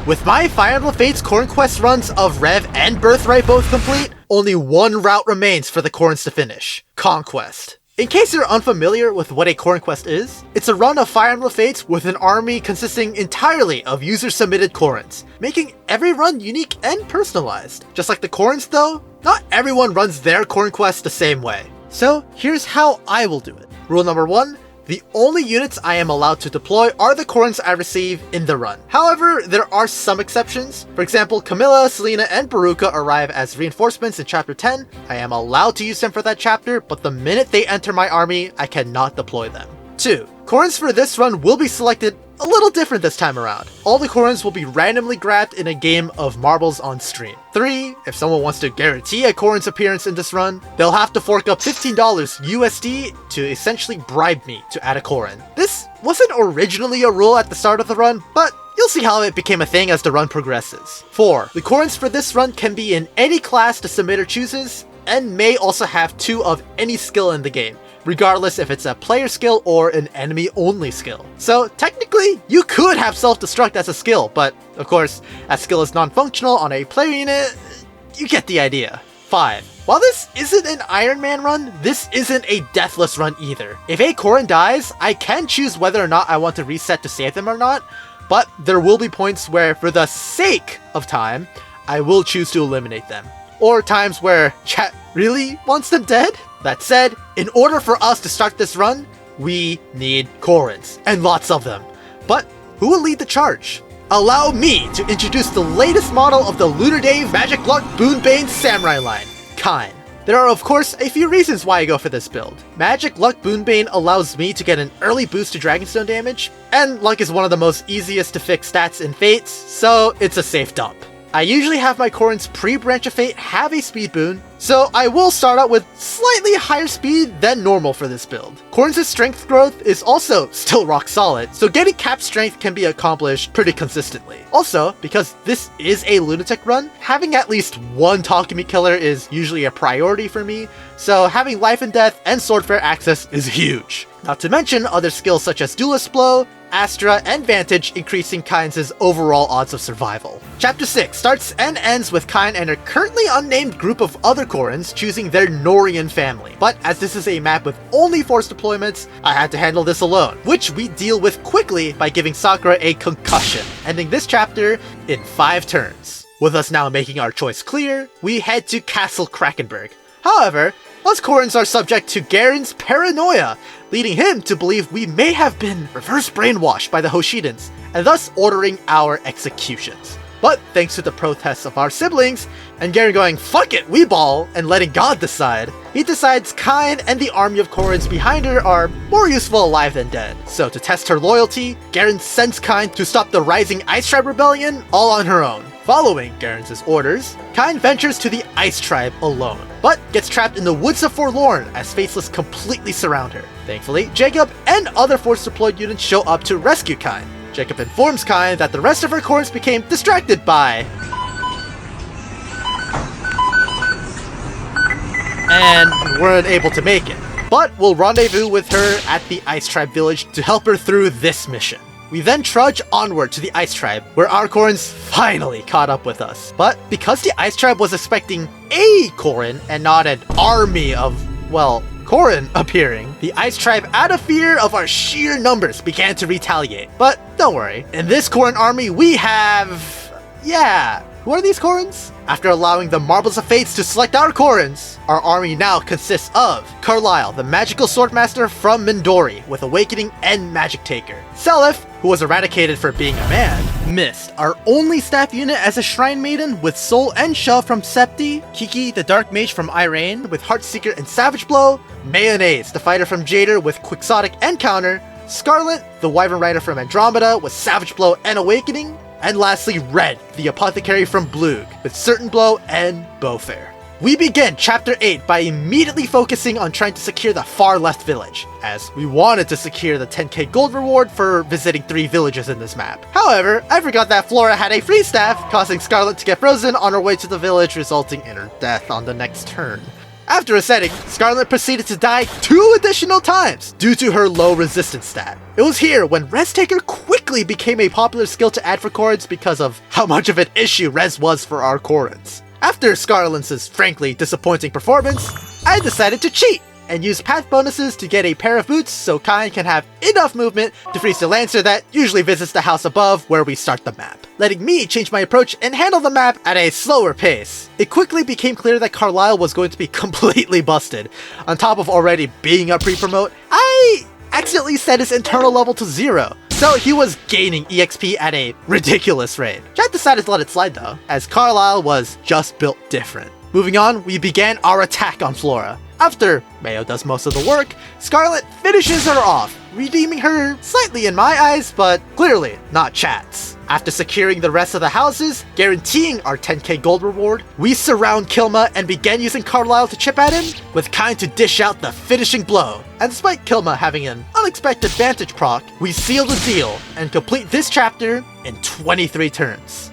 With my Fire Emblem Fates Corrinquest runs of Rev and Birthright both complete, only one route remains for the Corrins to finish: Conquest. In case you're unfamiliar with what a Corrinquest is, it's a run of Fire Emblem Fates with an army consisting entirely of user-submitted Corrins, making every run unique and personalized. Just like the Corrins though, not everyone runs their Corrinquest the same way. So here's how I will do it. Rule number 1, the only units I am allowed to deploy are the Corrins I receive in the run. However, there are some exceptions. For example, Camilla, Selena, and Baruka arrive as reinforcements in Chapter 10. I am allowed to use them for that chapter, but the minute they enter my army, I cannot deploy them. 2. Corrins for this run will be selected a little different this time around. All the Corrins will be randomly grabbed in a game of marbles on stream. 3. If someone wants to guarantee a Corrin's appearance in this run, they'll have to fork up $15 USD to essentially bribe me to add a Corrin. This wasn't originally a rule at the start of the run, but you'll see how it became a thing as the run progresses. 4. The Corrins for this run can be in any class the submitter chooses, and may also have 2 of any skill in the game, regardless if it's a player skill or an enemy-only skill. So technically, you could have self-destruct as a skill, but of course, as skill is non-functional on a player unit, you get the idea. 5. While this isn't an Iron Man run, this isn't a deathless run either. If a Corrin dies, I can choose whether or not I want to reset to save them or not, but there will be points where, for the sake of time, I will choose to eliminate them. Or times where chat really wants them dead? That said, in order for us to start this run, we need Corrins, and lots of them. But who will lead the charge? Allow me to introduce the latest model of the LunarDave Magic Luck Boonbane Samurai line, Kine. There are of course a few reasons why I go for this build. Magic Luck Boonbane allows me to get an early boost to Dragonstone damage, and Luck is one of the most easiest to fix stats in Fates, so it's a safe dump. I usually have my Corrins pre-Branch of Fate have a speed boon, so I will start out with slightly higher speed than normal for this build. Corrins' strength growth is also still rock solid, so getting cap strength can be accomplished pretty consistently. Also, because this is a Lunatic run, having at least one Takumi killer is usually a priority for me, so having Life and Death and Swordfare access is huge. Not to mention other skills such as Duelist Blow, Astra, and Vantage increasing Kine's overall odds of survival. Chapter 6 starts and ends with Kine and a currently unnamed group of other Corrins choosing their Norian family. But as this is a map with only forced deployments, I had to handle this alone, which we deal with quickly by giving Sakura a concussion, ending this chapter in 5 turns. With us now making our choice clear, we head to Castle Krakenberg. However, us Corrins are subject to Garen's paranoia, leading him to believe we may have been reverse brainwashed by the Hoshidans, and thus ordering our executions. But thanks to the protests of our siblings, and Garen going "fuck it, we ball," and letting God decide, he decides Kine and the army of Corrins behind her are more useful alive than dead. So to test her loyalty, Garen sends Kine to stop the rising Ice Tribe rebellion all on her own. Following Garen's orders, Kine ventures to the Ice Tribe alone, but gets trapped in the Woods of Forlorn as Faceless completely surround her. Thankfully, Jacob and other force deployed units show up to rescue Kine. Jacob informs Kine that the rest of her Corrins became distracted by and weren't able to make it, but will rendezvous with her at the Ice Tribe village to help her through this mission. We then trudge onward to the Ice Tribe, where our Corrins finally caught up with us. But because the Ice Tribe was expecting a Corrin and not an army of, well, Corrin appearing, the Ice Tribe, out of fear of our sheer numbers, began to retaliate. But don't worry, in this Corrin army we have... yeah, who are these Corrins? After allowing the Marbles of Fates to select our Corrins, our army now consists of Carlisle, the magical swordmaster from Mindori, with Awakening and Magic Taker. Seliph, who was eradicated for being a man. Mist, our only staff unit as a Shrine Maiden, with Soul and Shell from Septi. Kiki, the Dark Mage from Irene, with Heartseeker and Savage Blow. Mayonnaise, the fighter from Jader, with Quixotic and Counter. Scarlet, the Wyvern Rider from Andromeda, with Savage Blow and Awakening. And lastly, Red, the Apothecary from Blug, with Certain Blow and Bowfair. We begin Chapter 8 by immediately focusing on trying to secure the far left village, as we wanted to secure the 10k gold reward for visiting 3 villages in this map. However, I forgot that Flora had a free staff, causing Scarlet to get frozen on her way to the village, resulting in her death on the next turn. After resetting, Scarlet proceeded to die 2 additional times due to her low resistance stat. It was here when Res Taker quickly became a popular skill to add for Corrins because of how much of an issue Res was for our Corrins. After Scarlet's frankly disappointing performance, I decided to cheat and use path bonuses to get a pair of boots so Kai can have enough movement to freeze the Lancer that usually visits the house above where we start the map, letting me change my approach and handle the map at a slower pace. It quickly became clear that Carlisle was going to be completely busted. On top of already being a pre-promote, I accidentally set his internal level to 0. So he was gaining EXP at a ridiculous rate. Chat decided to let it slide though, as Carlisle was just built different. Moving on, we began our attack on Flora. After Mayo does most of the work, Scarlet finishes her off, redeeming her slightly in my eyes, but clearly not Chat's. After securing the rest of the houses, guaranteeing our 10k gold reward, we surround Kilma and begin using Carlisle to chip at him, with Kind to dish out the finishing blow. And despite Kilma having an unexpected vantage proc, we seal the deal and complete this chapter in 23 turns.